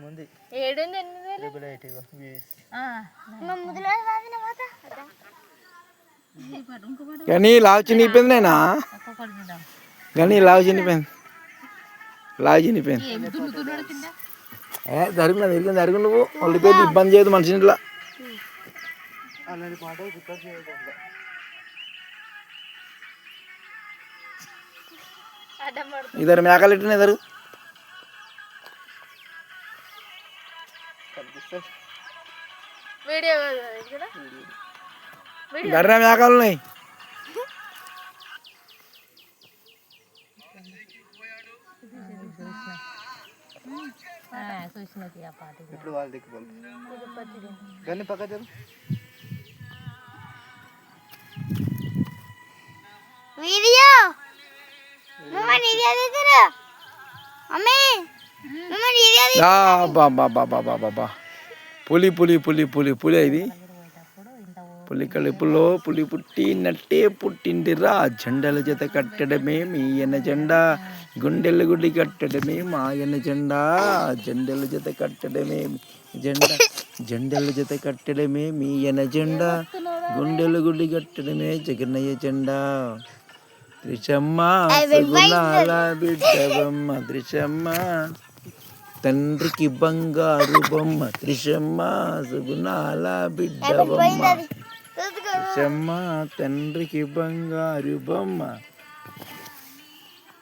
మంది కానీ లావు చినిగిపోయిందేనా కానీ లావు చినిపోయింది జరిగినది వెళ్ళి జరిగి నువ్వు వాళ్ళకి ఇబ్బంది చేయదు మనిషి ఇంట్లో ఇద్దరు మేకలు ఇట్టిన ఇద్దరు గర్ర మేకలు ఉన్నాయి ఇప్పుడు వాళ్ళు దిక్కు కానీ పక్క వీడియో పులి పులి పులి పులి పులి ఇది పులి కడుపులో పులి పుట్టినట్టే పుట్టిండిరా జెండల జత కట్టడమే మీ అన్న జెండా గుండెల గుడి కట్టడమే మా అన్న జెండా జెండల జత కట్టడమే జెండా జెండల జత కట్టడమే మీ అన్న జెండా గుండెల గుడి కట్టడమే జగన్నయ్య జెండా త్రిశమ్మ సుగుణాల బిడ్డవమ్మ త్రిశమ్మ తండ్రికి బంగారు బొమ్మ త్రిశమ్మ సుగుణాల బిడ్డవమ్మ త్రిశమ్మ తండ్రికి బంగారు బొమ్మ